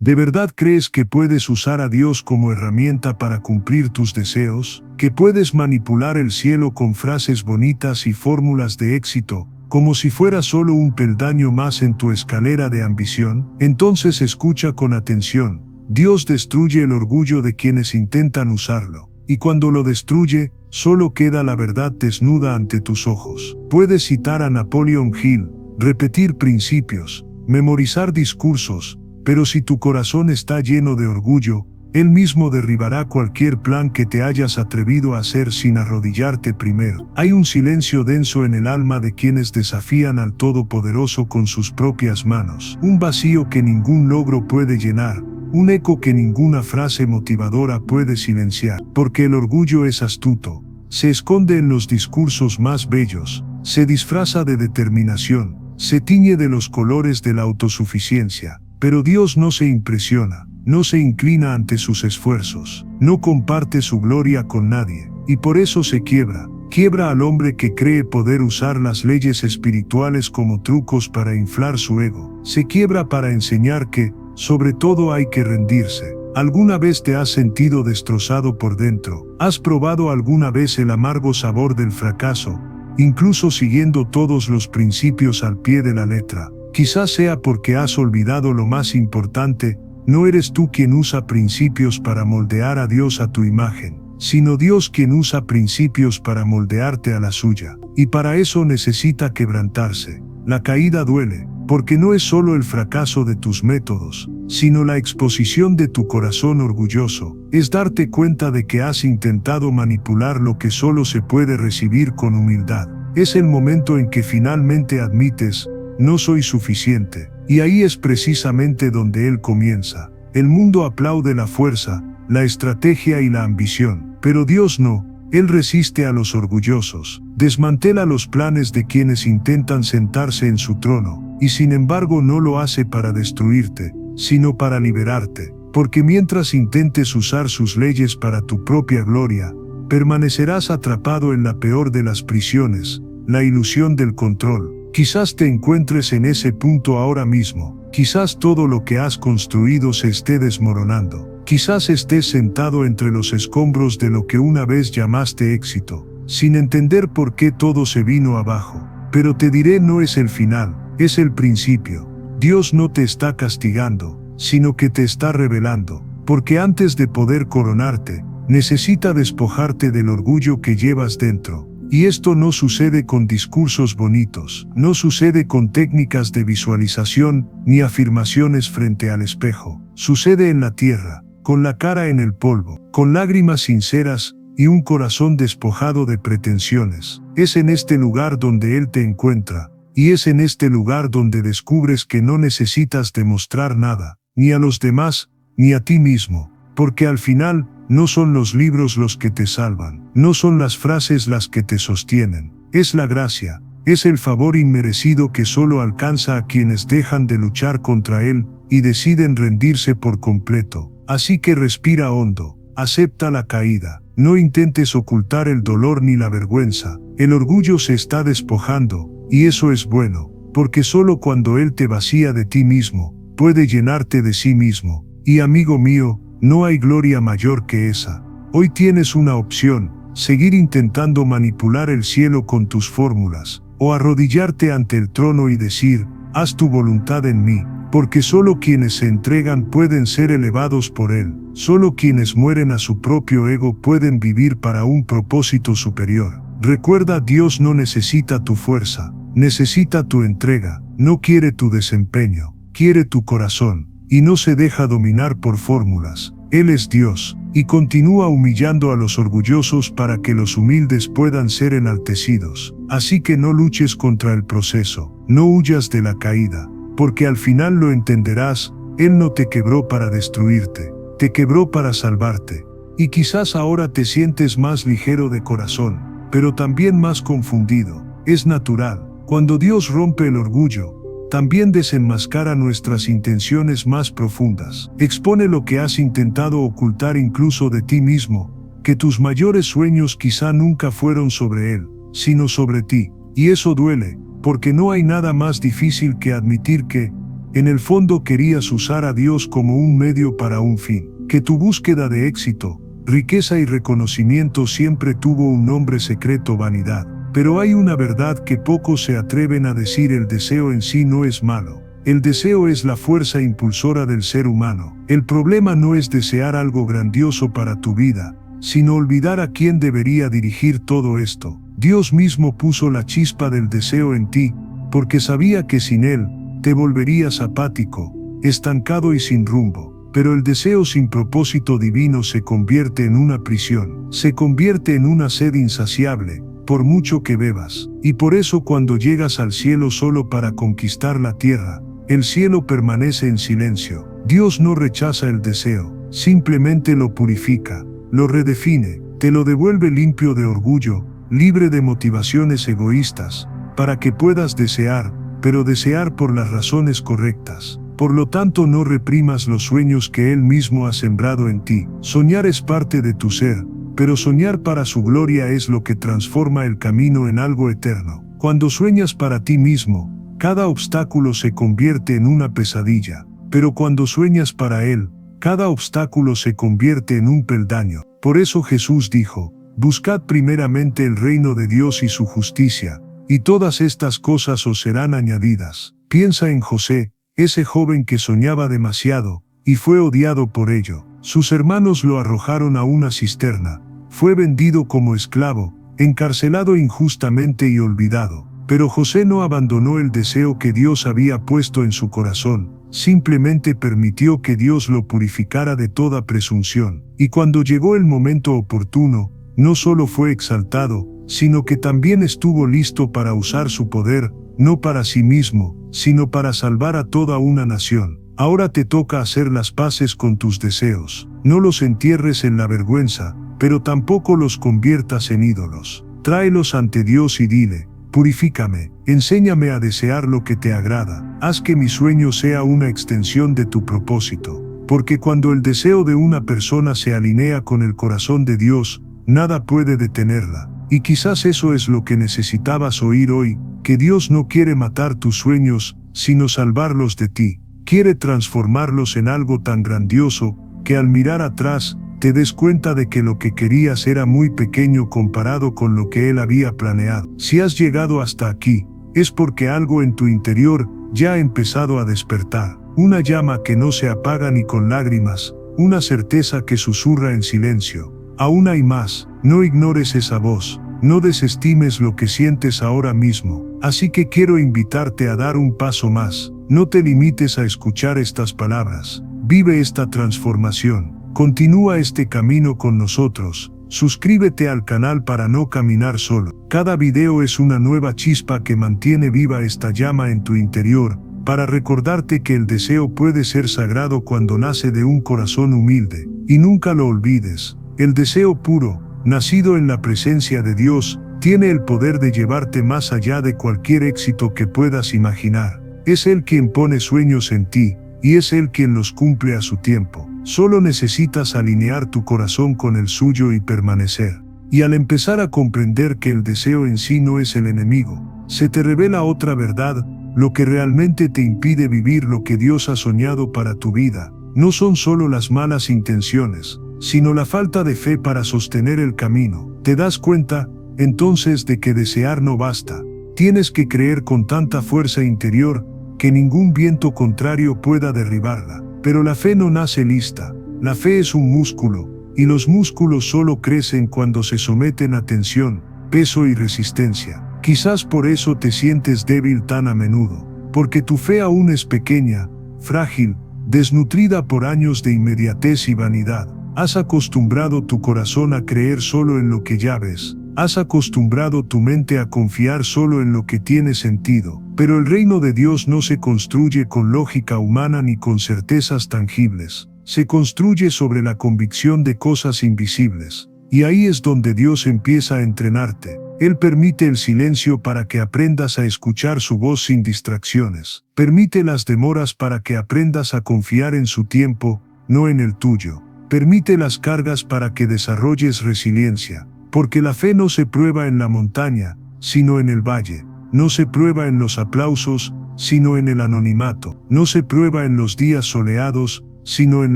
¿De verdad crees que puedes usar a Dios como herramienta para cumplir tus deseos? ¿Que puedes manipular el cielo con frases bonitas y fórmulas de éxito, como si fuera solo un peldaño más en tu escalera de ambición? Entonces escucha con atención. Dios destruye el orgullo de quienes intentan usarlo. Y cuando lo destruye, solo queda la verdad desnuda ante tus ojos. Puedes citar a Napoleon Hill, repetir principios, memorizar discursos, pero si tu corazón está lleno de orgullo, Él mismo derribará cualquier plan que te hayas atrevido a hacer sin arrodillarte primero. Hay un silencio denso en el alma de quienes desafían al Todopoderoso con sus propias manos. Un vacío que ningún logro puede llenar. Un eco que ninguna frase motivadora puede silenciar. Porque el orgullo es astuto. Se esconde en los discursos más bellos. Se disfraza de determinación. Se tiñe de los colores de la autosuficiencia. Pero Dios no se impresiona, no se inclina ante sus esfuerzos, no comparte su gloria con nadie, y por eso se quiebra. Quiebra al hombre que cree poder usar las leyes espirituales como trucos para inflar su ego. Se quiebra para enseñar que, sobre todo, hay que rendirse. ¿Alguna vez te has sentido destrozado por dentro? ¿Has probado alguna vez el amargo sabor del fracaso, incluso siguiendo todos los principios al pie de la letra? Quizás sea porque has olvidado lo más importante. No eres tú quien usa principios para moldear a Dios a tu imagen, sino Dios quien usa principios para moldearte a la suya. Y para eso necesita quebrantarse. La caída duele, porque no es solo el fracaso de tus métodos, sino la exposición de tu corazón orgulloso. Es darte cuenta de que has intentado manipular lo que solo se puede recibir con humildad. Es el momento en que finalmente admites: no soy suficiente. Y ahí es precisamente donde Él comienza. El mundo aplaude la fuerza, la estrategia y la ambición. Pero Dios no. Él resiste a los orgullosos. Desmantela los planes de quienes intentan sentarse en su trono. Y sin embargo no lo hace para destruirte, sino para liberarte. Porque mientras intentes usar sus leyes para tu propia gloria, permanecerás atrapado en la peor de las prisiones, la ilusión del control. Quizás te encuentres en ese punto ahora mismo. Quizás todo lo que has construido se esté desmoronando. Quizás estés sentado entre los escombros de lo que una vez llamaste éxito, sin entender por qué todo se vino abajo. Pero te diré, no es el final, es el principio. Dios no te está castigando, sino que te está revelando. Porque antes de poder coronarte, necesita despojarte del orgullo que llevas dentro. Y esto no sucede con discursos bonitos, no sucede con técnicas de visualización, ni afirmaciones frente al espejo. Sucede en la tierra, con la cara en el polvo, con lágrimas sinceras y un corazón despojado de pretensiones. Es en este lugar donde Él te encuentra, y es en este lugar donde descubres que no necesitas demostrar nada, ni a los demás, ni a ti mismo, porque al final, no son los libros los que te salvan, no son las frases las que te sostienen, es la gracia, es el favor inmerecido que solo alcanza a quienes dejan de luchar contra Él y deciden rendirse por completo. Así que respira hondo, acepta la caída, no intentes ocultar el dolor ni la vergüenza. El orgullo se está despojando, y eso es bueno, porque solo cuando Él te vacía de ti mismo, puede llenarte de sí mismo. Y amigo mío, no hay gloria mayor que esa. Hoy tienes una opción: seguir intentando manipular el cielo con tus fórmulas, o arrodillarte ante el trono y decir: haz tu voluntad en mí, porque solo quienes se entregan pueden ser elevados por Él, solo quienes mueren a su propio ego pueden vivir para un propósito superior. Recuerda, Dios no necesita tu fuerza, necesita tu entrega, no quiere tu desempeño, quiere tu corazón. Y no se deja dominar por fórmulas. Él es Dios, y continúa humillando a los orgullosos para que los humildes puedan ser enaltecidos. Así que no luches contra el proceso, no huyas de la caída, porque al final lo entenderás: Él no te quebró para destruirte, te quebró para salvarte. Y quizás ahora te sientes más ligero de corazón, pero también más confundido. Es natural. Cuando Dios rompe el orgullo, también desenmascara nuestras intenciones más profundas. Expone lo que has intentado ocultar incluso de ti mismo, que tus mayores sueños quizá nunca fueron sobre Él, sino sobre ti. Y eso duele, porque no hay nada más difícil que admitir que En el fondo querías usar a Dios como un medio para un fin. Que tu búsqueda de éxito, riqueza y reconocimiento siempre tuvo un nombre secreto: vanidad. Pero hay una verdad que pocos se atreven a decir: el deseo en sí no es malo. El deseo es la fuerza impulsora del ser humano. El problema no es desear algo grandioso para tu vida, sino olvidar a quién debería dirigir todo esto. Dios mismo puso la chispa del deseo en ti, porque sabía que sin él, te volverías apático, estancado y sin rumbo. Pero el deseo sin propósito divino se convierte en una prisión, se convierte en una sed insaciable, por mucho que bebas. Y por eso cuando llegas al cielo solo para conquistar la tierra, el cielo permanece en silencio. Dios no rechaza el deseo, simplemente lo purifica, lo redefine, te lo devuelve limpio de orgullo, libre de motivaciones egoístas, para que puedas desear, pero desear por las razones correctas. Por lo tanto, no reprimas los sueños que Él mismo ha sembrado en ti. Soñar es parte de tu ser, pero soñar para su gloria es lo que transforma el camino en algo eterno. Cuando sueñas para ti mismo, cada obstáculo se convierte en una pesadilla, pero cuando sueñas para Él, cada obstáculo se convierte en un peldaño. Por eso Jesús dijo: buscad primeramente el reino de Dios y su justicia, y todas estas cosas os serán añadidas. Piensa en José, ese joven que soñaba demasiado, y fue odiado por ello. Sus hermanos lo arrojaron a una cisterna, fue vendido como esclavo, encarcelado injustamente y olvidado. Pero José no abandonó el deseo que Dios había puesto en su corazón, simplemente permitió que Dios lo purificara de toda presunción. Y cuando llegó el momento oportuno, no solo fue exaltado, sino que también estuvo listo para usar su poder, no para sí mismo, sino para salvar a toda una nación. Ahora te toca hacer las paces con tus deseos. No los entierres en la vergüenza, pero tampoco los conviertas en ídolos. Tráelos ante Dios y dile: purifícame, enséñame a desear lo que te agrada. Haz que mi sueño sea una extensión de tu propósito. Porque cuando el deseo de una persona se alinea con el corazón de Dios, nada puede detenerla. Y quizás eso es lo que necesitabas oír hoy, que Dios no quiere matar tus sueños, sino salvarlos de ti. Quiere transformarlos en algo tan grandioso, que al mirar atrás, te des cuenta de que lo que querías era muy pequeño comparado con lo que Él había planeado. Si has llegado hasta aquí, es porque algo en tu interior ya ha empezado a despertar. Una llama que no se apaga ni con lágrimas, una certeza que susurra en silencio. Aún hay más, no ignores esa voz, no desestimes lo que sientes ahora mismo. Así que quiero invitarte a dar un paso más. No te limites a escuchar estas palabras. Vive esta transformación. Continúa este camino con nosotros. Suscríbete al canal para no caminar solo. Cada video es una nueva chispa que mantiene viva esta llama en tu interior, para recordarte que el deseo puede ser sagrado cuando nace de un corazón humilde. Y nunca lo olvides, el deseo puro, nacido en la presencia de Dios, tiene el poder de llevarte más allá de cualquier éxito que puedas imaginar. Es Él quien pone sueños en ti, y es Él quien los cumple a su tiempo. Solo necesitas alinear tu corazón con el suyo y permanecer. Y al empezar a comprender que el deseo en sí no es el enemigo, se te revela otra verdad: lo que realmente te impide vivir lo que Dios ha soñado para tu vida, no son solo las malas intenciones, sino la falta de fe para sostener el camino. ¿Te das cuenta, entonces, de que desear no basta? Tienes que creer con tanta fuerza interior, que ningún viento contrario pueda derribarla. Pero la fe no nace lista, la fe es un músculo, y los músculos solo crecen cuando se someten a tensión, peso y resistencia. Quizás por eso te sientes débil tan a menudo, porque tu fe aún es pequeña, frágil, desnutrida por años de inmediatez y vanidad. Has acostumbrado tu corazón a creer solo en lo que ya ves. Has acostumbrado tu mente a confiar solo en lo que tiene sentido. Pero el reino de Dios no se construye con lógica humana ni con certezas tangibles. Se construye sobre la convicción de cosas invisibles. Y ahí es donde Dios empieza a entrenarte. Él permite el silencio para que aprendas a escuchar su voz sin distracciones. Permite las demoras para que aprendas a confiar en su tiempo, no en el tuyo. Permite las cargas para que desarrolles resiliencia. Porque la fe no se prueba en la montaña, sino en el valle. No se prueba en los aplausos, sino en el anonimato. No se prueba en los días soleados, sino en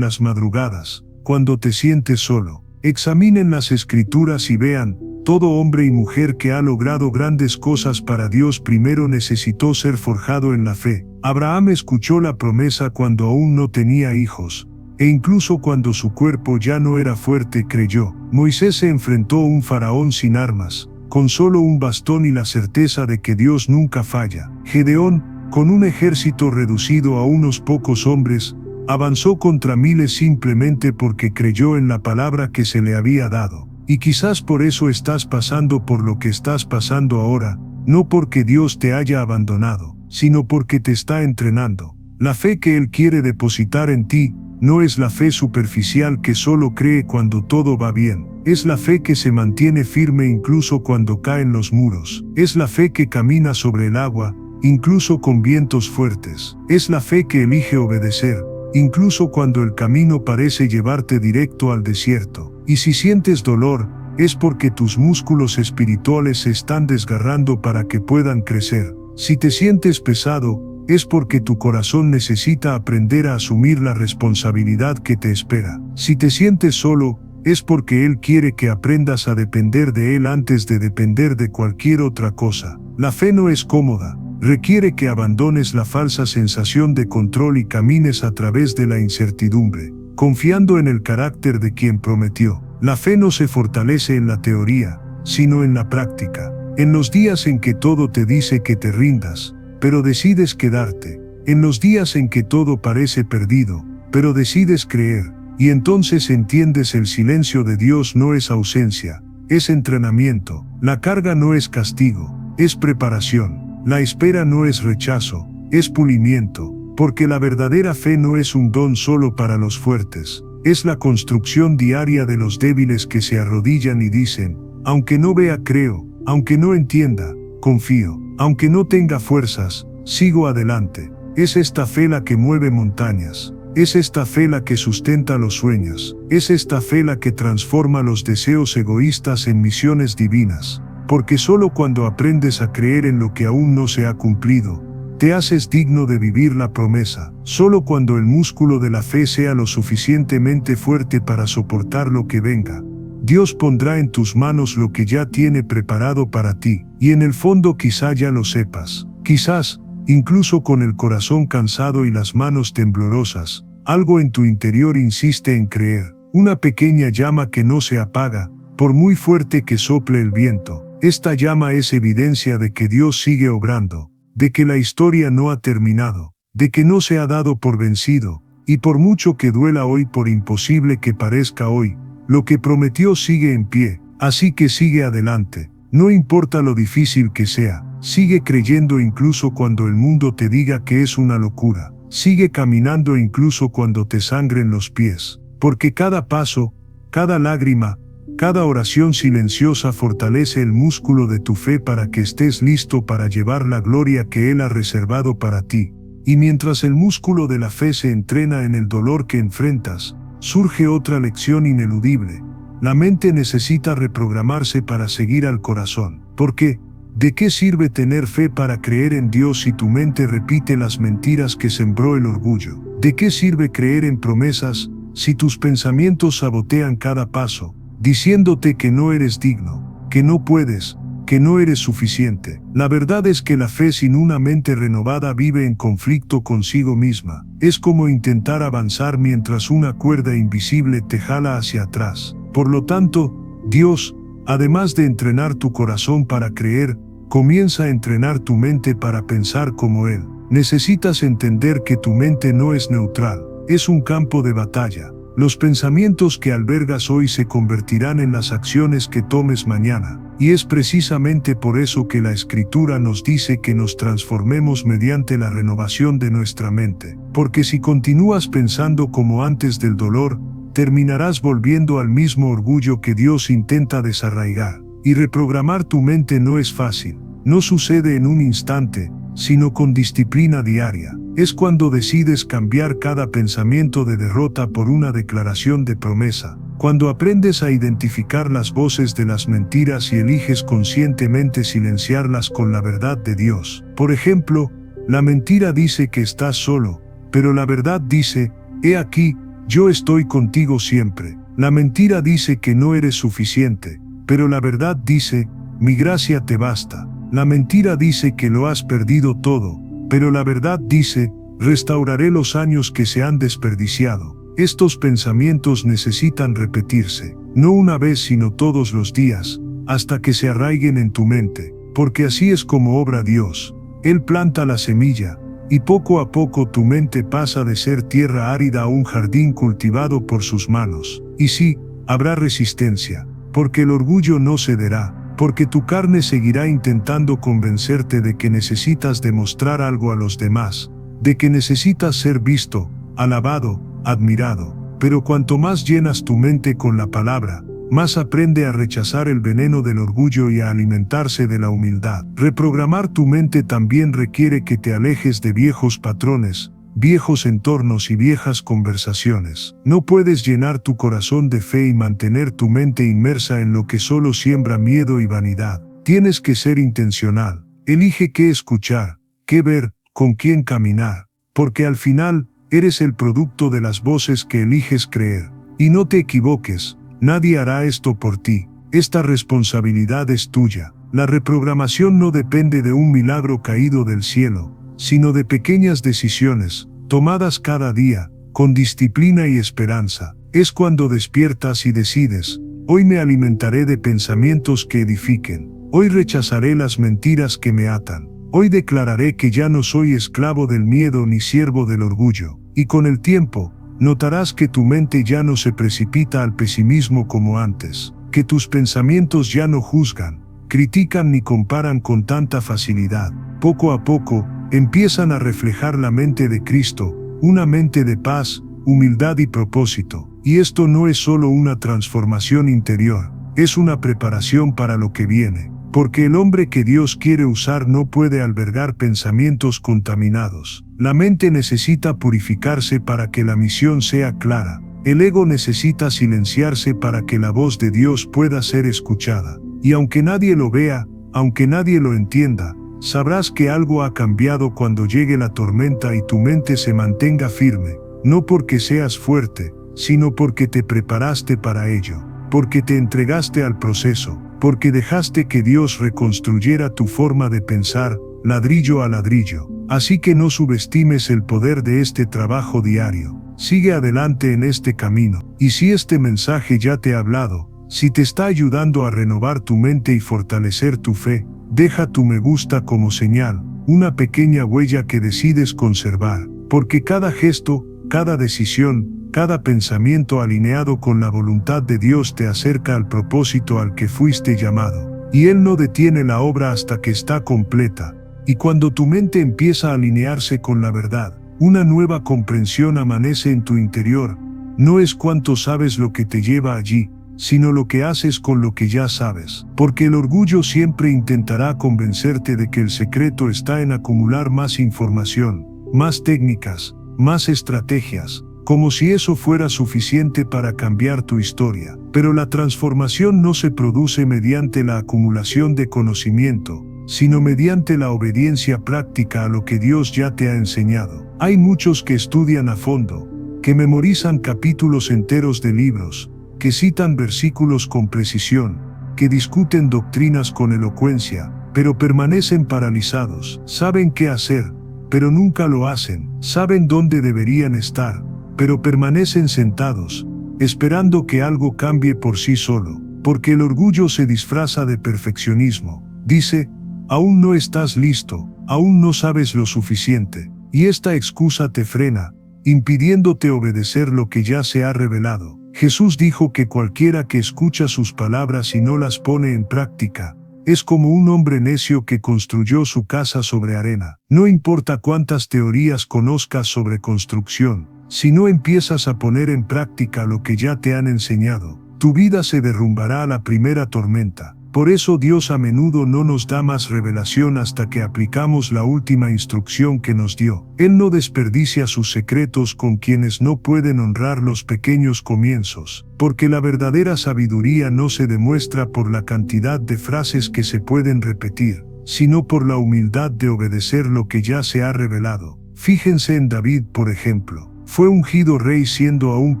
las madrugadas, cuando te sientes solo. Examinen las Escrituras y vean, todo hombre y mujer que ha logrado grandes cosas para Dios primero necesitó ser forjado en la fe. Abraham escuchó la promesa cuando aún no tenía hijos, e incluso cuando su cuerpo ya no era fuerte creyó. Moisés se enfrentó a un faraón sin armas, con solo un bastón y la certeza de que Dios nunca falla. Gedeón, con un ejército reducido a unos pocos hombres, avanzó contra miles simplemente porque creyó en la palabra que se le había dado. Y quizás por eso estás pasando por lo que estás pasando ahora, no porque Dios te haya abandonado, sino porque te está entrenando. La fe que Él quiere depositar en ti, no es la fe superficial que solo cree cuando todo va bien. Es la fe que se mantiene firme incluso cuando caen los muros. Es la fe que camina sobre el agua, incluso con vientos fuertes. Es la fe que elige obedecer, incluso cuando el camino parece llevarte directo al desierto. Y si sientes dolor, es porque tus músculos espirituales se están desgarrando para que puedan crecer. Si te sientes pesado, es porque tu corazón necesita aprender a asumir la responsabilidad que te espera. Si te sientes solo, es porque Él quiere que aprendas a depender de Él antes de depender de cualquier otra cosa. La fe no es cómoda. Requiere que abandones la falsa sensación de control y camines a través de la incertidumbre, confiando en el carácter de quien prometió. La fe no se fortalece en la teoría, sino en la práctica. En los días en que todo te dice que te rindas, pero decides quedarte. En los días en que todo parece perdido, pero decides creer. Y entonces entiendes el silencio de Dios no es ausencia, es entrenamiento. La carga no es castigo, es preparación. La espera no es rechazo, es pulimiento, porque la verdadera fe no es un don solo para los fuertes, es la construcción diaria de los débiles que se arrodillan y dicen, aunque no vea creo, aunque no entienda, confío, aunque no tenga fuerzas, sigo adelante. Es esta fe la que mueve montañas, es esta fe la que sustenta los sueños, es esta fe la que transforma los deseos egoístas en misiones divinas. Porque solo cuando aprendes a creer en lo que aún no se ha cumplido, te haces digno de vivir la promesa. Solo cuando el músculo de la fe sea lo suficientemente fuerte para soportar lo que venga, Dios pondrá en tus manos lo que ya tiene preparado para ti. Y en el fondo quizá ya lo sepas. Quizás, incluso con el corazón cansado y las manos temblorosas, algo en tu interior insiste en creer. Una pequeña llama que no se apaga, por muy fuerte que sople el viento. Esta llama es evidencia de que Dios sigue obrando, de que la historia no ha terminado, de que no se ha dado por vencido, y por mucho que duela hoy, por imposible que parezca hoy, lo que prometió sigue en pie, así que sigue adelante, no importa lo difícil que sea, sigue creyendo incluso cuando el mundo te diga que es una locura, sigue caminando incluso cuando te sangren los pies, porque cada paso, cada lágrima, cada oración silenciosa fortalece el músculo de tu fe para que estés listo para llevar la gloria que Él ha reservado para ti. Y mientras el músculo de la fe se entrena en el dolor que enfrentas, surge otra lección ineludible. La mente necesita reprogramarse para seguir al corazón. Porque, ¿de qué sirve tener fe para creer en Dios si tu mente repite las mentiras que sembró el orgullo? ¿De qué sirve creer en promesas si tus pensamientos sabotean cada paso, diciéndote que no eres digno, que no puedes, que no eres suficiente? La verdad es que la fe sin una mente renovada vive en conflicto consigo misma. Es como intentar avanzar mientras una cuerda invisible te jala hacia atrás. Por lo tanto, Dios, además de entrenar tu corazón para creer, comienza a entrenar tu mente para pensar como Él. Necesitas entender que tu mente no es neutral, es un campo de batalla. Los pensamientos que albergas hoy se convertirán en las acciones que tomes mañana, y es precisamente por eso que la Escritura nos dice que nos transformemos mediante la renovación de nuestra mente, porque si continúas pensando como antes del dolor, terminarás volviendo al mismo orgullo que Dios intenta desarraigar. Y reprogramar tu mente no es fácil, no sucede en un instante, sino con disciplina diaria. Es cuando decides cambiar cada pensamiento de derrota por una declaración de promesa, cuando aprendes a identificar las voces de las mentiras y eliges conscientemente silenciarlas con la verdad de Dios. Por ejemplo, La mentira dice que estás solo, pero la verdad dice, he aquí, yo estoy contigo siempre. La mentira dice que no eres suficiente, pero la verdad dice, mi gracia te basta. La mentira dice que lo has perdido todo, pero la verdad dice, restauraré los años que se han desperdiciado. Estos pensamientos necesitan repetirse, no una vez sino todos los días, hasta que se arraiguen en tu mente, porque así es como obra Dios. Él planta la semilla, y poco a poco tu mente pasa de ser tierra árida a un jardín cultivado por sus manos. Y sí, habrá resistencia, porque el orgullo no cederá, porque tu carne seguirá intentando convencerte de que necesitas demostrar algo a los demás, de que necesitas ser visto, alabado, admirado. Pero cuanto más llenas tu mente con la palabra, más aprende a rechazar el veneno del orgullo y a alimentarse de la humildad. Reprogramar tu mente también requiere que te alejes de viejos patrones, viejos entornos y viejas conversaciones. No puedes llenar tu corazón de fe y mantener tu mente inmersa en lo que solo siembra miedo y vanidad. Tienes que ser intencional. Elige qué escuchar, qué ver, con quién caminar, porque al final, eres el producto de las voces que eliges creer. Y no te equivoques, nadie hará esto por ti. Esta responsabilidad es tuya. La reprogramación no depende de un milagro caído del cielo, sino de pequeñas decisiones, tomadas cada día, con disciplina y esperanza. Es cuando despiertas y decides, hoy me alimentaré de pensamientos que edifiquen, hoy rechazaré las mentiras que me atan, hoy declararé que ya no soy esclavo del miedo ni siervo del orgullo, y con el tiempo, notarás que tu mente ya no se precipita al pesimismo como antes, que tus pensamientos ya no juzgan, critican ni comparan con tanta facilidad. Poco a poco, empiezan a reflejar la mente de Cristo, una mente de paz, humildad y propósito. Y esto no es solo una transformación interior, es una preparación para lo que viene. Porque el hombre que Dios quiere usar no puede albergar pensamientos contaminados. La mente necesita purificarse para que la misión sea clara. El ego necesita silenciarse para que la voz de Dios pueda ser escuchada. Y aunque nadie lo vea, aunque nadie lo entienda, sabrás que algo ha cambiado cuando llegue la tormenta y tu mente se mantenga firme, no porque seas fuerte, sino porque te preparaste para ello, porque te entregaste al proceso, porque dejaste que Dios reconstruyera tu forma de pensar, ladrillo a ladrillo. Así que no subestimes el poder de este trabajo diario. Sigue adelante en este camino. Y si este mensaje ya te ha hablado, si te está ayudando a renovar tu mente y fortalecer tu fe, deja tu me gusta como señal, una pequeña huella que decides conservar, porque cada gesto, cada decisión, cada pensamiento alineado con la voluntad de Dios te acerca al propósito al que fuiste llamado. Y Él no detiene la obra hasta que está completa. Y cuando tu mente empieza a alinearse con la verdad, una nueva comprensión amanece en tu interior. No es cuánto sabes lo que te lleva allí, sino lo que haces con lo que ya sabes. Porque el orgullo siempre intentará convencerte de que el secreto está en acumular más información, más técnicas, más estrategias, como si eso fuera suficiente para cambiar tu historia. Pero la transformación no se produce mediante la acumulación de conocimiento, sino mediante la obediencia práctica a lo que Dios ya te ha enseñado. Hay muchos que estudian a fondo, que memorizan capítulos enteros de libros, que citan versículos con precisión, que discuten doctrinas con elocuencia, pero permanecen paralizados. Saben qué hacer, pero nunca lo hacen. Saben dónde deberían estar, pero permanecen sentados, esperando que algo cambie por sí solo. Porque el orgullo se disfraza de perfeccionismo. Dice, aún no estás listo, aún no sabes lo suficiente. Y esta excusa te frena, impidiéndote obedecer lo que ya se ha revelado. Jesús dijo que cualquiera que escucha sus palabras y no las pone en práctica, es como un hombre necio que construyó su casa sobre arena. No importa cuántas teorías conozcas sobre construcción, si no empiezas a poner en práctica lo que ya te han enseñado, tu vida se derrumbará a la primera tormenta. Por eso Dios a menudo no nos da más revelación hasta que aplicamos la última instrucción que nos dio. Él no desperdicia sus secretos con quienes no pueden honrar los pequeños comienzos, porque la verdadera sabiduría no se demuestra por la cantidad de frases que se pueden repetir, sino por la humildad de obedecer lo que ya se ha revelado. Fíjense en David, por ejemplo. Fue ungido rey siendo aún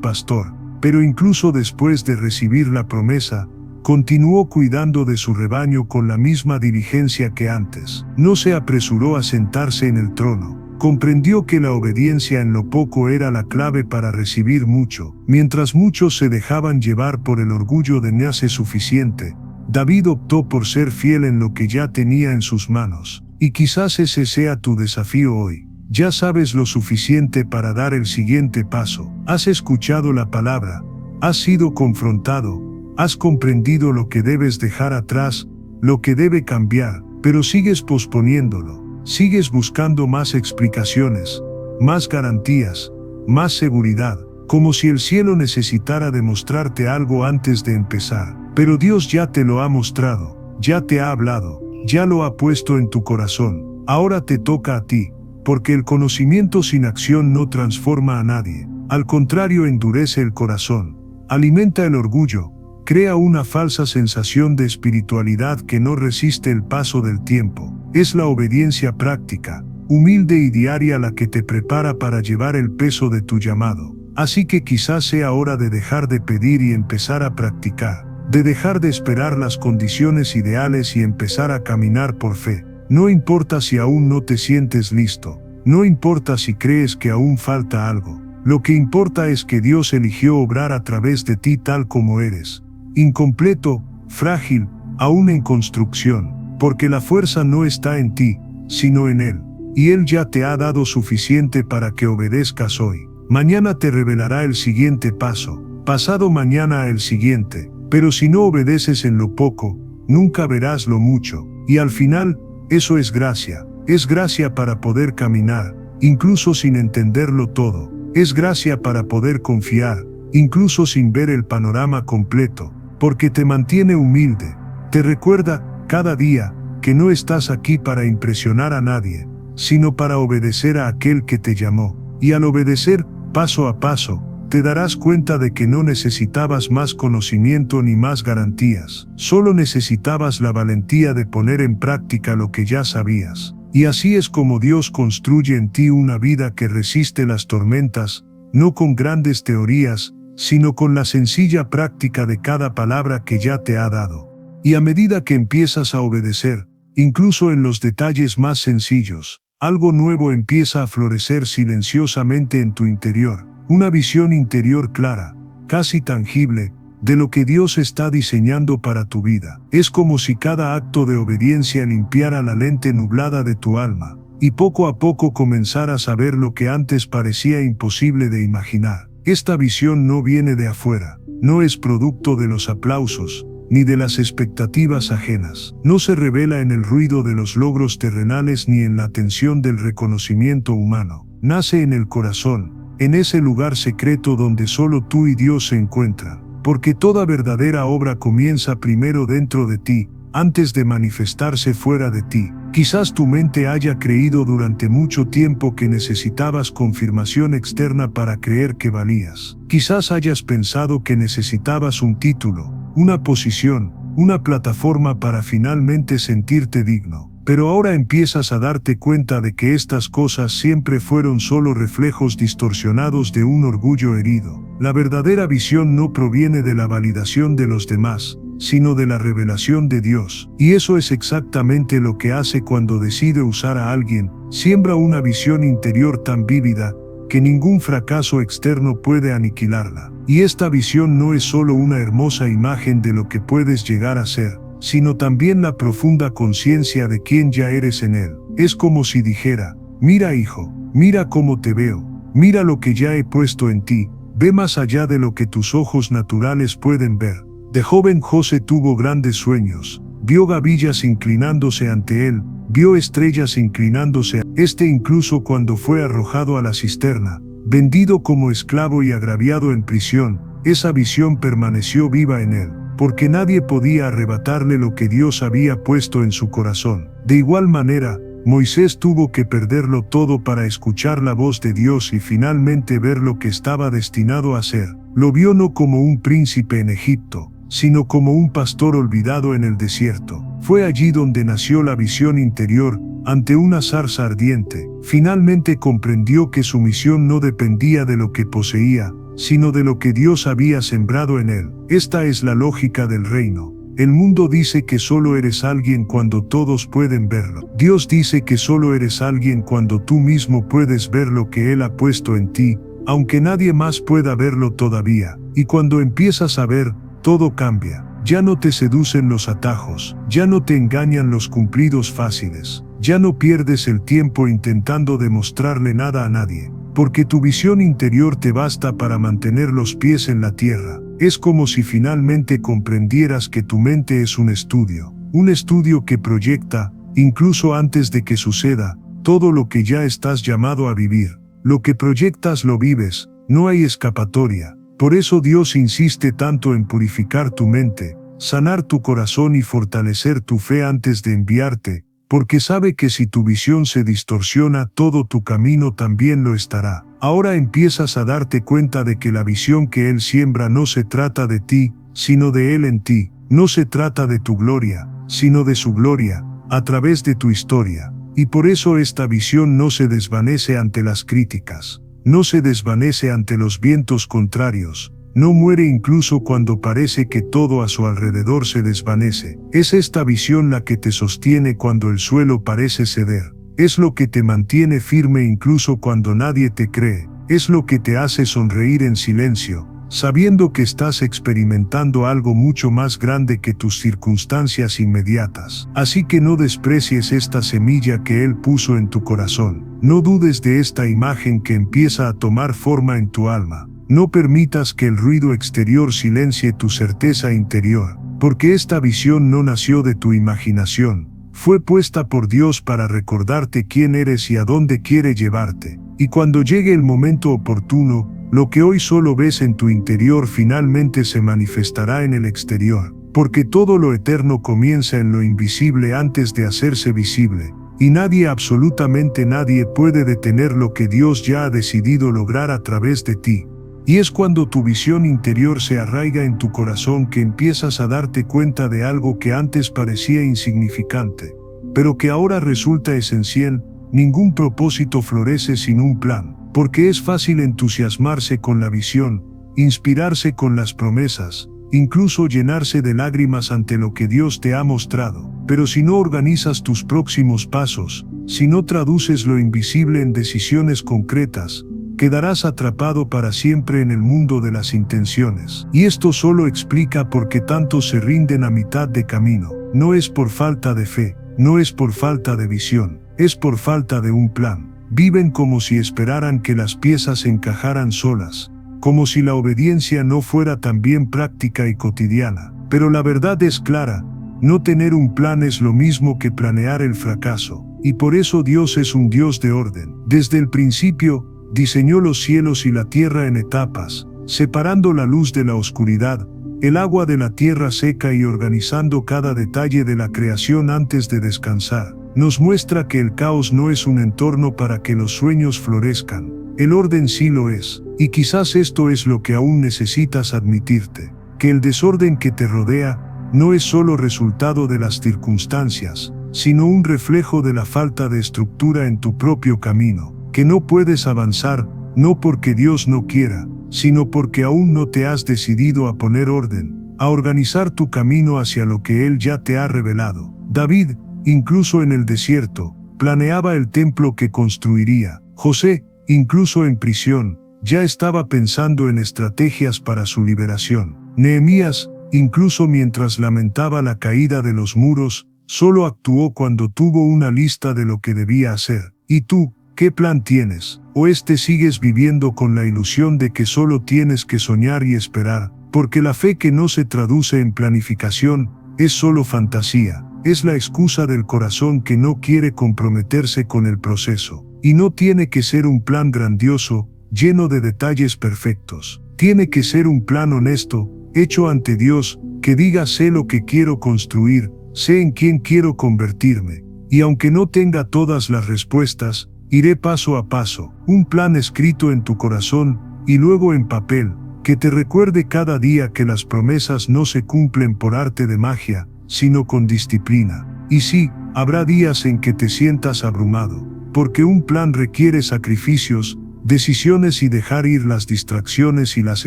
pastor, pero incluso después de recibir la promesa, continuó cuidando de su rebaño con la misma diligencia que antes. No se apresuró a sentarse en el trono. Comprendió que la obediencia en lo poco era la clave para recibir mucho. Mientras muchos se dejaban llevar por el orgullo de no ser suficiente, David optó por ser fiel en lo que ya tenía en sus manos. Y quizás ese sea tu desafío hoy. Ya sabes lo suficiente para dar el siguiente paso. Has escuchado la palabra, has sido confrontado, has comprendido lo que debes dejar atrás, lo que debe cambiar, pero sigues posponiéndolo. Sigues buscando más explicaciones, más garantías, más seguridad, como si el cielo necesitara demostrarte algo antes de empezar. Pero Dios ya te lo ha mostrado, ya te ha hablado, ya lo ha puesto en tu corazón. Ahora te toca a ti, porque el conocimiento sin acción no transforma a nadie. Al contrario, endurece el corazón, alimenta el orgullo, crea una falsa sensación de espiritualidad que no resiste el paso del tiempo. Es la obediencia práctica, humilde y diaria la que te prepara para llevar el peso de tu llamado. Así que quizás sea hora de dejar de pedir y empezar a practicar, de dejar de esperar las condiciones ideales y empezar a caminar por fe. No importa si aún no te sientes listo, no importa si crees que aún falta algo. Lo que importa es que Dios eligió obrar a través de ti tal como eres, incompleto, frágil, aún en construcción. Porque la fuerza no está en ti, sino en Él, y Él ya te ha dado suficiente para que obedezcas hoy. Mañana te revelará el siguiente paso, pasado mañana el siguiente, pero si no obedeces en lo poco, nunca verás lo mucho, y al final, eso es gracia para poder caminar, incluso sin entenderlo todo, es gracia para poder confiar, incluso sin ver el panorama completo, porque te mantiene humilde, te recuerda, cada día, que no estás aquí para impresionar a nadie, sino para obedecer a aquel que te llamó. Y al obedecer, paso a paso, te darás cuenta de que no necesitabas más conocimiento ni más garantías. Solo necesitabas la valentía de poner en práctica lo que ya sabías. Y así es como Dios construye en ti una vida que resiste las tormentas, no con grandes teorías, sino con la sencilla práctica de cada palabra que ya te ha dado. Y a medida que empiezas a obedecer, incluso en los detalles más sencillos, algo nuevo empieza a florecer silenciosamente en tu interior, una visión interior clara, casi tangible, de lo que Dios está diseñando para tu vida. Es como si cada acto de obediencia limpiara la lente nublada de tu alma, y poco a poco comenzaras a ver lo que antes parecía imposible de imaginar. Esta visión no viene de afuera, no es producto de los aplausos, ni de las expectativas ajenas. No se revela en el ruido de los logros terrenales ni en la atención del reconocimiento humano. Nace en el corazón, en ese lugar secreto donde solo tú y Dios se encuentran. Porque toda verdadera obra comienza primero dentro de ti, antes de manifestarse fuera de ti. Quizás tu mente haya creído durante mucho tiempo que necesitabas confirmación externa para creer que valías. Quizás hayas pensado que necesitabas un título, una posición, una plataforma para finalmente sentirte digno. Pero ahora empiezas a darte cuenta de que estas cosas siempre fueron solo reflejos distorsionados de un orgullo herido. La verdadera visión no proviene de la validación de los demás, sino de la revelación de Dios. Y eso es exactamente lo que hace cuando decide usar a alguien, siembra una visión interior tan vívida, que ningún fracaso externo puede aniquilarla. Y esta visión no es solo una hermosa imagen de lo que puedes llegar a ser, sino también la profunda conciencia de quién ya eres en Él. Es como si dijera, mira hijo, mira cómo te veo, mira lo que ya he puesto en ti, ve más allá de lo que tus ojos naturales pueden ver. De joven José tuvo grandes sueños, vio gavillas inclinándose ante él, vio estrellas inclinándose, incluso cuando fue arrojado a la cisterna, vendido como esclavo y agraviado en prisión, esa visión permaneció viva en él, porque nadie podía arrebatarle lo que Dios había puesto en su corazón. De igual manera, Moisés tuvo que perderlo todo para escuchar la voz de Dios y finalmente ver lo que estaba destinado a ser. Lo vio no como un príncipe en Egipto, sino como un pastor olvidado en el desierto. Fue allí donde nació la visión interior, ante una zarza ardiente. Finalmente comprendió que su misión no dependía de lo que poseía, sino de lo que Dios había sembrado en él. Esta es la lógica del reino. El mundo dice que solo eres alguien cuando todos pueden verlo. Dios dice que solo eres alguien cuando tú mismo puedes ver lo que Él ha puesto en ti, aunque nadie más pueda verlo todavía. Y cuando empiezas a ver, todo cambia. Ya no te seducen los atajos, ya no te engañan los cumplidos fáciles, ya no pierdes el tiempo intentando demostrarle nada a nadie, porque tu visión interior te basta para mantener los pies en la tierra. Es como si finalmente comprendieras que tu mente es un estudio que proyecta, incluso antes de que suceda, todo lo que ya estás llamado a vivir. Lo que proyectas lo vives, no hay escapatoria. Por eso Dios insiste tanto en purificar tu mente, sanar tu corazón y fortalecer tu fe antes de enviarte, porque sabe que si tu visión se distorsiona, todo tu camino también lo estará. Ahora empiezas a darte cuenta de que la visión que Él siembra no se trata de ti, sino de Él en ti. No se trata de tu gloria, sino de su gloria, a través de tu historia. Y por eso esta visión no se desvanece ante las críticas. No se desvanece ante los vientos contrarios, no muere incluso cuando parece que todo a su alrededor se desvanece. Es esta visión la que te sostiene cuando el suelo parece ceder. Es lo que te mantiene firme incluso cuando nadie te cree. Es lo que te hace sonreír en silencio, sabiendo que estás experimentando algo mucho más grande que tus circunstancias inmediatas. Así que no desprecies esta semilla que Él puso en tu corazón. No dudes de esta imagen que empieza a tomar forma en tu alma. No permitas que el ruido exterior silencie tu certeza interior, porque esta visión no nació de tu imaginación. Fue puesta por Dios para recordarte quién eres y a dónde quiere llevarte. Y cuando llegue el momento oportuno, lo que hoy solo ves en tu interior finalmente se manifestará en el exterior, porque todo lo eterno comienza en lo invisible antes de hacerse visible, y nadie, absolutamente nadie, puede detener lo que Dios ya ha decidido lograr a través de ti. Y es cuando tu visión interior se arraiga en tu corazón que empiezas a darte cuenta de algo que antes parecía insignificante, pero que ahora resulta esencial. Ningún propósito florece sin un plan. Porque es fácil entusiasmarse con la visión, inspirarse con las promesas, incluso llenarse de lágrimas ante lo que Dios te ha mostrado. Pero si no organizas tus próximos pasos, si no traduces lo invisible en decisiones concretas, quedarás atrapado para siempre en el mundo de las intenciones. Y esto solo explica por qué tantos se rinden a mitad de camino. No es por falta de fe, no es por falta de visión, es por falta de un plan. Viven como si esperaran que las piezas encajaran solas, como si la obediencia no fuera también práctica y cotidiana. Pero la verdad es clara, no tener un plan es lo mismo que planear el fracaso, y por eso Dios es un Dios de orden. Desde el principio, diseñó los cielos y la tierra en etapas, separando la luz de la oscuridad, el agua de la tierra seca y organizando cada detalle de la creación antes de descansar. Nos muestra que el caos no es un entorno para que los sueños florezcan. El orden sí lo es, y quizás esto es lo que aún necesitas admitirte, que el desorden que te rodea no es solo resultado de las circunstancias, sino un reflejo de la falta de estructura en tu propio camino, que no puedes avanzar, no porque Dios no quiera, sino porque aún no te has decidido a poner orden, a organizar tu camino hacia lo que Él ya te ha revelado. David, incluso en el desierto, planeaba el templo que construiría. José, incluso en prisión, ya estaba pensando en estrategias para su liberación. Nehemías, incluso mientras lamentaba la caída de los muros, solo actuó cuando tuvo una lista de lo que debía hacer. ¿Y tú, qué plan tienes? ¿O sigues viviendo con la ilusión de que solo tienes que soñar y esperar? Porque la fe que no se traduce en planificación es solo fantasía. Es la excusa del corazón que no quiere comprometerse con el proceso. Y no tiene que ser un plan grandioso, lleno de detalles perfectos. Tiene que ser un plan honesto, hecho ante Dios, que diga: sé lo que quiero construir, sé en quién quiero convertirme. Y aunque no tenga todas las respuestas, iré paso a paso. Un plan escrito en tu corazón, y luego en papel, que te recuerde cada día que las promesas no se cumplen por arte de magia, sino con disciplina. Y sí, habrá días en que te sientas abrumado, porque un plan requiere sacrificios, decisiones y dejar ir las distracciones y las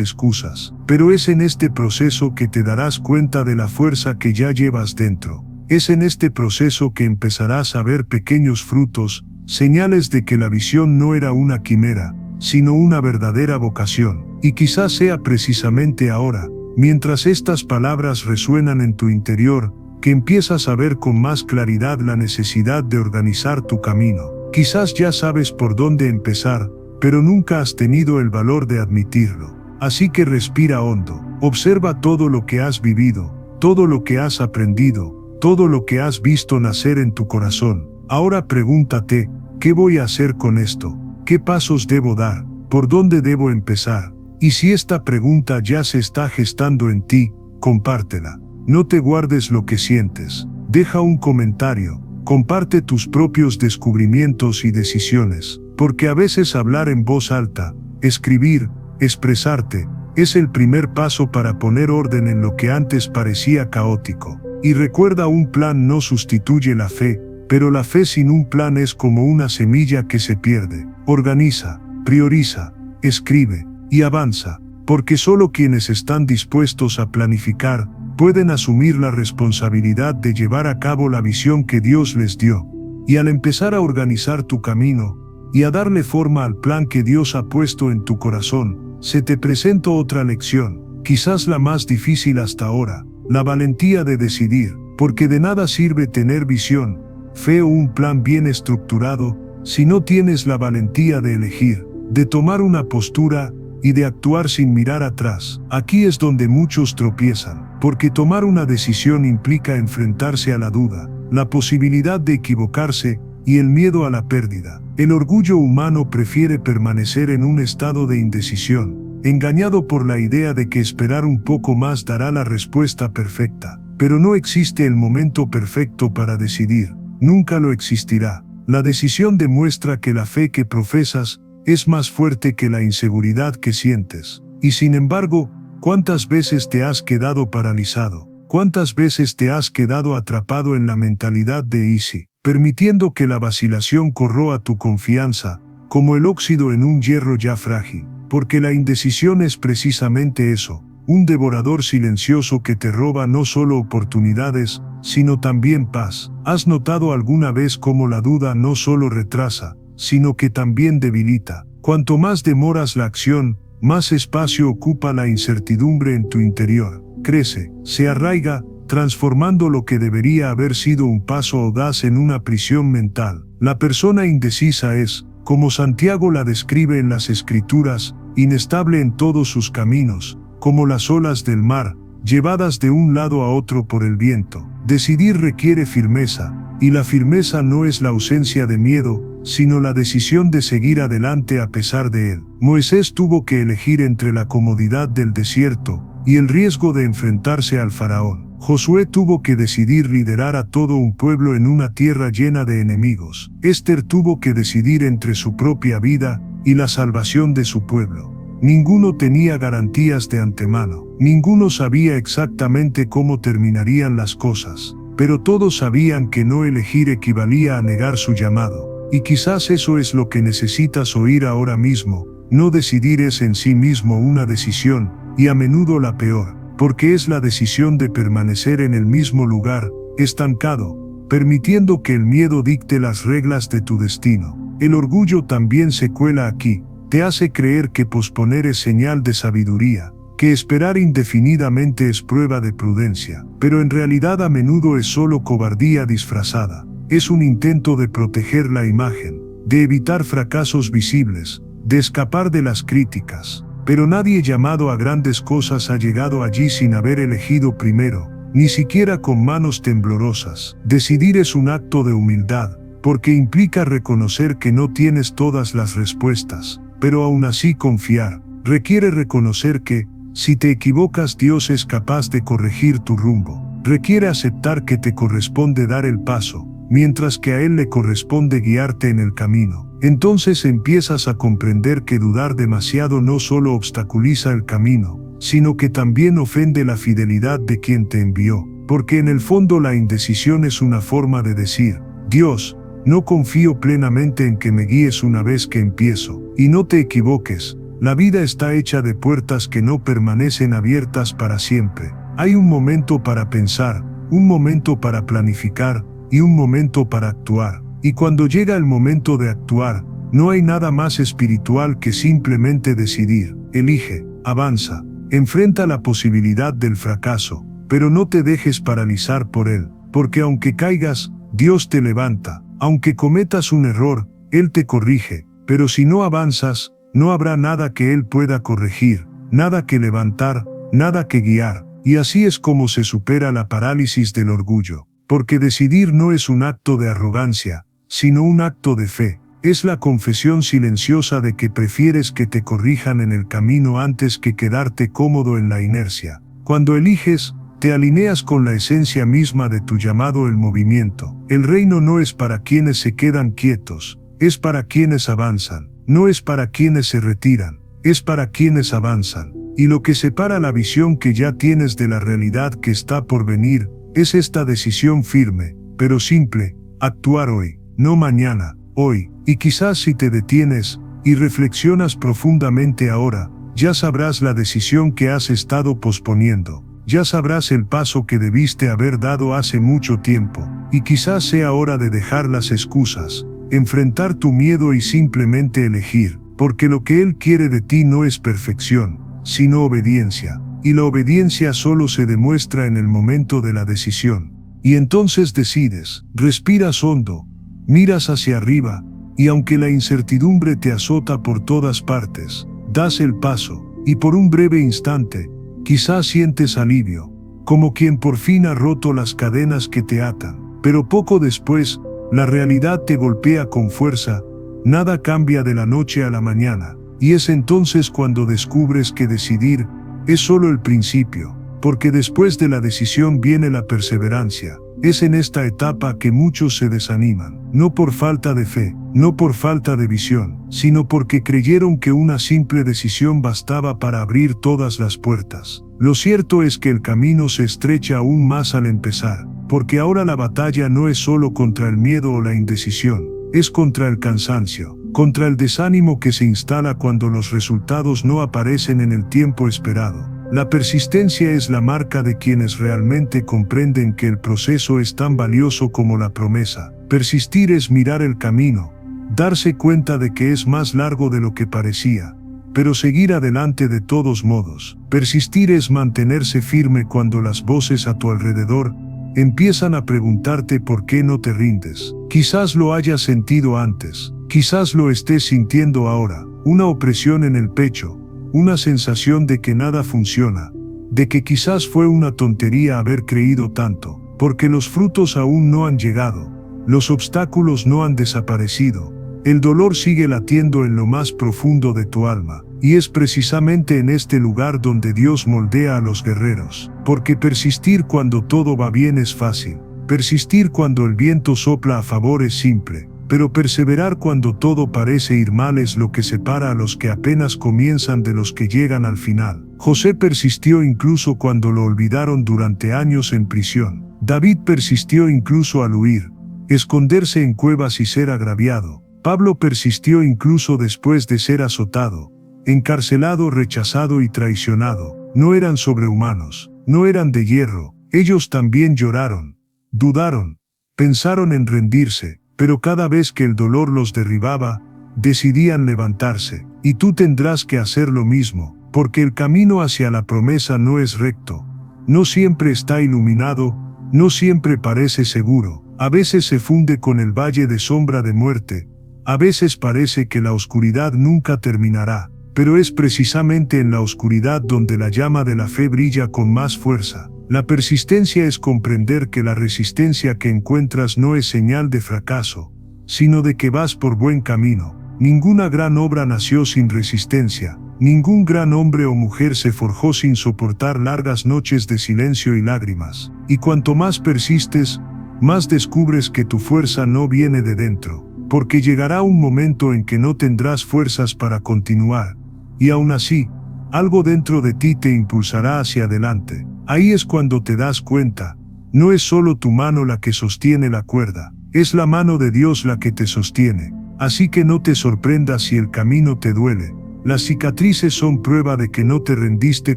excusas. Pero es en este proceso que te darás cuenta de la fuerza que ya llevas dentro. Es en este proceso que empezarás a ver pequeños frutos, señales de que la visión no era una quimera, sino una verdadera vocación. Y quizás sea precisamente ahora, mientras estas palabras resuenan en tu interior, que empiezas a ver con más claridad la necesidad de organizar tu camino. Quizás ya sabes por dónde empezar, pero nunca has tenido el valor de admitirlo. Así que respira hondo, observa todo lo que has vivido, todo lo que has aprendido, todo lo que has visto nacer en tu corazón. Ahora pregúntate, ¿qué voy a hacer con esto? ¿Qué pasos debo dar? ¿Por dónde debo empezar? Y si esta pregunta ya se está gestando en ti, compártela. No te guardes lo que sientes. Deja un comentario. Comparte tus propios descubrimientos y decisiones. Porque a veces hablar en voz alta, escribir, expresarte, es el primer paso para poner orden en lo que antes parecía caótico. Y recuerda, un plan no sustituye la fe, pero la fe sin un plan es como una semilla que se pierde. Organiza, prioriza, escribe y avanza, porque solo quienes están dispuestos a planificar pueden asumir la responsabilidad de llevar a cabo la visión que Dios les dio. Y al empezar a organizar tu camino y a darle forma al plan que Dios ha puesto en tu corazón, se te presenta otra lección, quizás la más difícil hasta ahora: la valentía de decidir, porque de nada sirve tener visión, fe o un plan bien estructurado, si no tienes la valentía de elegir, de tomar una postura y de actuar sin mirar atrás. Aquí es donde muchos tropiezan, porque tomar una decisión implica enfrentarse a la duda, la posibilidad de equivocarse y el miedo a la pérdida. El orgullo humano prefiere permanecer en un estado de indecisión, engañado por la idea de que esperar un poco más dará la respuesta perfecta. Pero no existe el momento perfecto para decidir, nunca lo existirá. La decisión demuestra que la fe que profesas es más fuerte que la inseguridad que sientes. Y sin embargo, ¿cuántas veces te has quedado paralizado? ¿Cuántas veces te has quedado atrapado en la mentalidad de easy, permitiendo que la vacilación corroa tu confianza, como el óxido en un hierro ya frágil? Porque la indecisión es precisamente eso, un devorador silencioso que te roba no solo oportunidades, sino también paz. ¿Has notado alguna vez cómo la duda no solo retrasa, sino que también debilita? Cuanto más demoras la acción, más espacio ocupa la incertidumbre en tu interior. Crece, se arraiga, transformando lo que debería haber sido un paso audaz en una prisión mental. La persona indecisa es, como Santiago la describe en las Escrituras, inestable en todos sus caminos, como las olas del mar, llevadas de un lado a otro por el viento. Decidir requiere firmeza, y la firmeza no es la ausencia de miedo, sino la decisión de seguir adelante a pesar de él. Moisés tuvo que elegir entre la comodidad del desierto y el riesgo de enfrentarse al faraón. Josué tuvo que decidir liderar a todo un pueblo en una tierra llena de enemigos. Esther tuvo que decidir entre su propia vida y la salvación de su pueblo. Ninguno tenía garantías de antemano. Ninguno sabía exactamente cómo terminarían las cosas. Pero todos sabían que no elegir equivalía a negar su llamado. Y quizás eso es lo que necesitas oír ahora mismo. No decidir es en sí mismo una decisión, y a menudo la peor, porque es la decisión de permanecer en el mismo lugar, estancado, permitiendo que el miedo dicte las reglas de tu destino. El orgullo también se cuela aquí. Te hace creer que posponer es señal de sabiduría, que esperar indefinidamente es prueba de prudencia, pero en realidad a menudo es solo cobardía disfrazada. Es un intento de proteger la imagen, de evitar fracasos visibles, de escapar de las críticas. Pero nadie llamado a grandes cosas ha llegado allí sin haber elegido primero, ni siquiera con manos temblorosas. Decidir es un acto de humildad, porque implica reconocer que no tienes todas las respuestas, pero aún así confiar. Requiere reconocer que, si te equivocas, Dios es capaz de corregir tu rumbo. Requiere aceptar que te corresponde dar el paso, mientras que a Él le corresponde guiarte en el camino. Entonces empiezas a comprender que dudar demasiado no solo obstaculiza el camino, sino que también ofende la fidelidad de quien te envió. porque en el fondo la indecisión es una forma de decir, Dios, no confío plenamente en que me guíes una vez que empiezo. Y no te equivoques, la vida está hecha de puertas que no permanecen abiertas para siempre. Hay un momento para pensar, un momento para planificar, y un momento para actuar. Y cuando llega el momento de actuar, no hay nada más espiritual que simplemente decidir. Elige, avanza, enfrenta la posibilidad del fracaso, pero no te dejes paralizar por él, porque aunque caigas, Dios te levanta. Aunque cometas un error, Él te corrige, pero si no avanzas, no habrá nada que Él pueda corregir, nada que levantar, nada que guiar. Y así es como se supera la parálisis del orgullo, porque decidir no es un acto de arrogancia, sino un acto de fe. Es la confesión silenciosa de que prefieres que te corrijan en el camino antes que quedarte cómodo en la inercia. Cuando eliges, te alineas con la esencia misma de tu llamado, el movimiento. El reino no es para quienes se quedan quietos, es para quienes avanzan. No es para quienes se retiran, es para quienes avanzan. Y lo que separa la visión que ya tienes de la realidad que está por venir, es esta decisión firme, pero simple, actuar hoy, no mañana, hoy. Y quizás si te detienes, y reflexionas profundamente ahora, ya sabrás la decisión que has estado posponiendo. Ya sabrás el paso que debiste haber dado hace mucho tiempo, y quizás sea hora de dejar las excusas, enfrentar tu miedo y simplemente elegir, porque lo que Él quiere de ti no es perfección, sino obediencia, y la obediencia solo se demuestra en el momento de la decisión. Y entonces decides, respiras hondo, miras hacia arriba, y aunque la incertidumbre te azota por todas partes, das el paso, y por un breve instante, quizás sientes alivio, como quien por fin ha roto las cadenas que te atan. Pero poco después, la realidad te golpea con fuerza, nada cambia de la noche a la mañana, y es entonces cuando descubres que decidir es solo el principio, porque después de la decisión viene la perseverancia. Es en esta etapa que muchos se desaniman, no por falta de fe, no por falta de visión, sino porque creyeron que una simple decisión bastaba para abrir todas las puertas. Lo cierto es que el camino se estrecha aún más al empezar, porque ahora la batalla no es solo contra el miedo o la indecisión, es contra el cansancio, contra el desánimo que se instala cuando los resultados no aparecen en el tiempo esperado. La persistencia es la marca de quienes realmente comprenden que el proceso es tan valioso como la promesa. Persistir es mirar el camino, darse cuenta de que es más largo de lo que parecía, pero seguir adelante de todos modos. Persistir es mantenerse firme cuando las voces a tu alrededor empiezan a preguntarte por qué no te rindes. Quizás lo hayas sentido antes, quizás lo estés sintiendo ahora, una opresión en el pecho, una sensación de que nada funciona, de que quizás fue una tontería haber creído tanto, porque los frutos aún no han llegado, los obstáculos no han desaparecido, el dolor sigue latiendo en lo más profundo de tu alma, y es precisamente en este lugar donde Dios moldea a los guerreros, porque persistir cuando todo va bien es fácil, persistir cuando el viento sopla a favor es simple, pero perseverar cuando todo parece ir mal es lo que separa a los que apenas comienzan de los que llegan al final. José persistió incluso cuando lo olvidaron durante años en prisión. David persistió incluso al huir, esconderse en cuevas y ser agraviado. Pablo persistió incluso después de ser azotado, encarcelado, rechazado y traicionado. No eran sobrehumanos, no eran de hierro. Ellos también lloraron, dudaron, pensaron en rendirse. Pero cada vez que el dolor los derribaba, decidían levantarse, y tú tendrás que hacer lo mismo, porque el camino hacia la promesa no es recto, no siempre está iluminado, no siempre parece seguro, a veces se funde con el valle de sombra de muerte, a veces parece que la oscuridad nunca terminará, pero es precisamente en la oscuridad donde la llama de la fe brilla con más fuerza. La persistencia es comprender que la resistencia que encuentras no es señal de fracaso, sino de que vas por buen camino. Ninguna gran obra nació sin resistencia, ningún gran hombre o mujer se forjó sin soportar largas noches de silencio y lágrimas. Y cuanto más persistes, más descubres que tu fuerza no viene de dentro, porque llegará un momento en que no tendrás fuerzas para continuar, y aún así, algo dentro de ti te impulsará hacia adelante. Ahí es cuando te das cuenta, No es solo tu mano la que sostiene la cuerda, es la mano de Dios la que te sostiene. Así que no te sorprendas si el camino te duele. Las cicatrices son prueba de que no te rendiste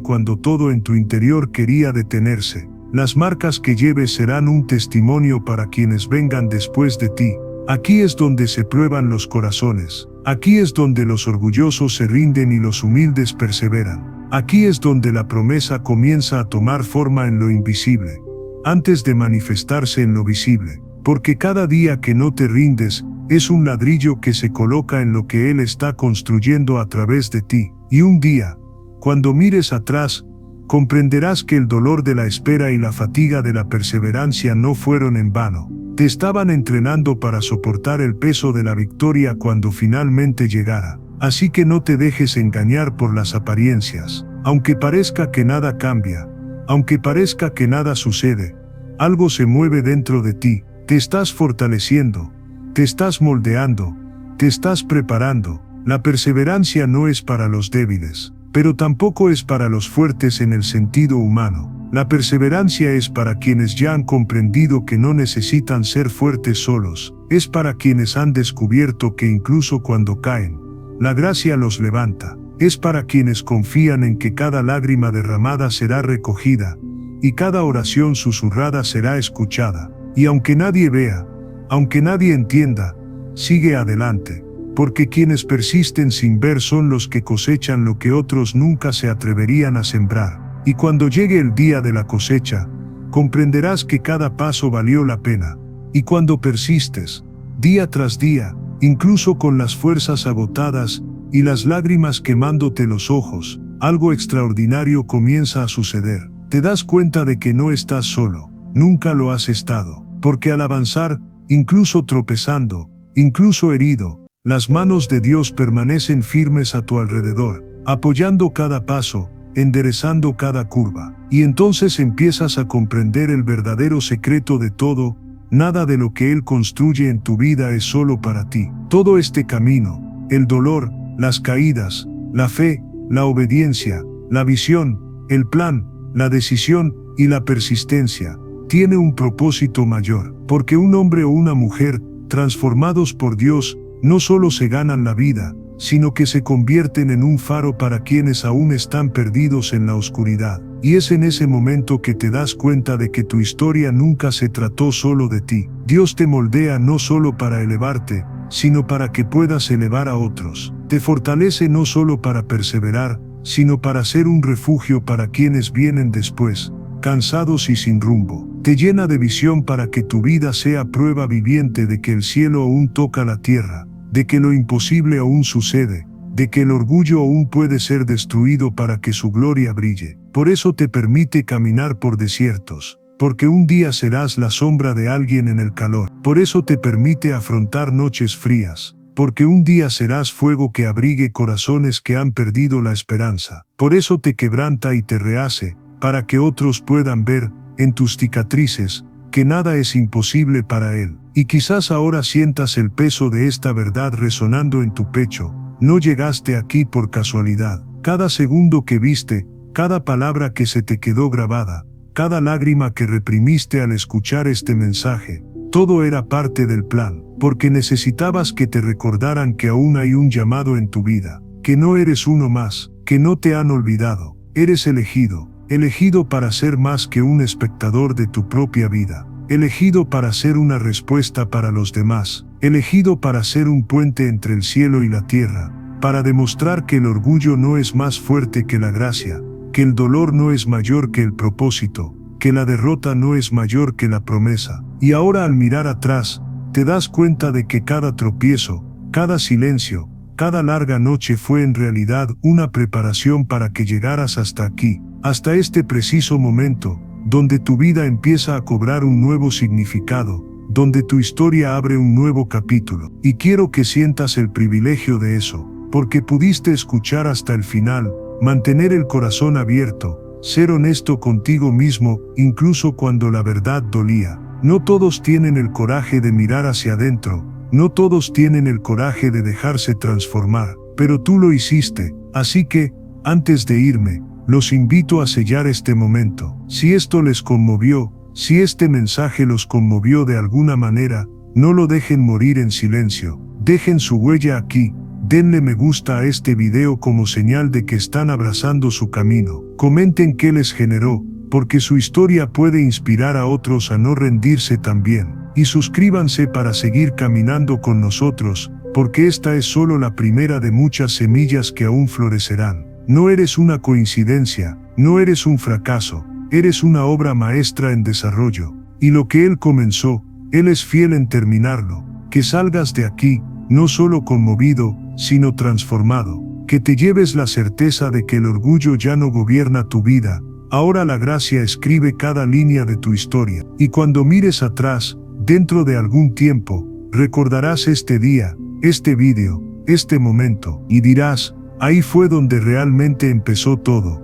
cuando todo en tu interior quería detenerse. Las marcas que lleves serán un testimonio para quienes vengan después de ti. Aquí es donde se prueban los corazones. Aquí es donde los orgullosos se rinden y los humildes perseveran. Aquí es donde la promesa comienza a tomar forma en lo invisible, antes de manifestarse en lo visible. Porque cada día que no te rindes, es un ladrillo que se coloca en lo que Él está construyendo a través de ti. Y un día, cuando mires atrás, comprenderás que el dolor de la espera y la fatiga de la perseverancia no fueron en vano. Te estaban entrenando para soportar el peso de la victoria cuando finalmente llegara. Así que no te dejes engañar por las apariencias. Aunque parezca que nada cambia, aunque parezca que nada sucede, algo se mueve dentro de ti. Te estás fortaleciendo, te estás moldeando, te estás preparando. La perseverancia no es para los débiles, pero tampoco es para los fuertes en el sentido humano. La perseverancia es para quienes ya han comprendido que no necesitan ser fuertes solos. Es para quienes han descubierto que incluso cuando caen, la gracia los levanta. Es para quienes confían en que cada lágrima derramada será recogida, y cada oración susurrada será escuchada. Y aunque nadie vea, aunque nadie entienda, sigue adelante, porque quienes persisten sin ver son los que cosechan lo que otros nunca se atreverían a sembrar. Y cuando llegue el día de la cosecha, comprenderás que cada paso valió la pena. Y cuando persistes, día tras día, incluso con las fuerzas agotadas y las lágrimas quemándote los ojos, algo extraordinario comienza a suceder. Te das cuenta de que no estás solo, nunca lo has estado, porque al avanzar, incluso tropezando, incluso herido, las manos de Dios permanecen firmes a tu alrededor, apoyando cada paso, enderezando cada curva. Y entonces empiezas a comprender el verdadero secreto de todo. Nada de lo que Él construye en tu vida es solo para ti. Todo este camino, el dolor, las caídas, la fe, la obediencia, la visión, el plan, la decisión y la persistencia, tiene un propósito mayor. Porque un hombre o una mujer, transformados por Dios, no solo se ganan la vida, sino que se convierten en un faro para quienes aún están perdidos en la oscuridad. Y es en ese momento que te das cuenta de que tu historia nunca se trató solo de ti. Dios te moldea no solo para elevarte, sino para que puedas elevar a otros. Te fortalece no solo para perseverar, sino para ser un refugio para quienes vienen después, cansados y sin rumbo. Te llena de visión para que tu vida sea prueba viviente de que el cielo aún toca la tierra, de que lo imposible aún sucede, de que el orgullo aún puede ser destruido para que su gloria brille. Por eso te permite caminar por desiertos, porque un día serás la sombra de alguien en el calor. Por eso te permite afrontar noches frías, porque un día serás fuego que abrigue corazones que han perdido la esperanza. Por eso te quebranta y te rehace, para que otros puedan ver, en tus cicatrices, que nada es imposible para Él. Y quizás ahora sientas el peso de esta verdad resonando en tu pecho. No llegaste aquí por casualidad. Cada segundo que viste, cada palabra que se te quedó grabada, cada lágrima que reprimiste al escuchar este mensaje, todo era parte del plan, porque necesitabas que te recordaran que aún hay un llamado en tu vida, que no eres uno más, que no te han olvidado, eres elegido, elegido para ser más que un espectador de tu propia vida. Elegido para ser una respuesta para los demás, elegido para ser un puente entre el cielo y la tierra, para demostrar que el orgullo no es más fuerte que la gracia, que el dolor no es mayor que el propósito, que la derrota no es mayor que la promesa. Y ahora al mirar atrás, te das cuenta de que cada tropiezo, cada silencio, cada larga noche fue en realidad una preparación para que llegaras hasta aquí, hasta este preciso momento, donde tu vida empieza a cobrar un nuevo significado, donde tu historia abre un nuevo capítulo. Y quiero que sientas el privilegio de eso, porque pudiste escuchar hasta el final, mantener el corazón abierto, ser honesto contigo mismo, incluso cuando la verdad dolía. No todos tienen el coraje de mirar hacia adentro, no todos tienen el coraje de dejarse transformar, pero tú lo hiciste. Así que, antes de irme, los invito a sellar este momento. Si esto les conmovió, Si este mensaje los conmovió de alguna manera, no lo dejen morir en silencio. Dejen su huella aquí. Denle me gusta a este video como señal de que están abrazando su camino. Comenten qué les generó, porque su historia puede inspirar a otros a no rendirse también. Y suscríbanse para seguir caminando con nosotros, porque esta es solo la primera de muchas semillas que aún florecerán. No eres una coincidencia, no eres un fracaso, eres una obra maestra en desarrollo. Y lo que Él comenzó, Él es fiel en terminarlo. Que salgas de aquí, no solo conmovido, sino transformado. Que te lleves la certeza de que el orgullo ya no gobierna tu vida. Ahora la gracia escribe cada línea de tu historia. Y cuando mires atrás, dentro de algún tiempo, recordarás este día, este vídeo, este momento, y dirás, ahí fue donde realmente empezó todo.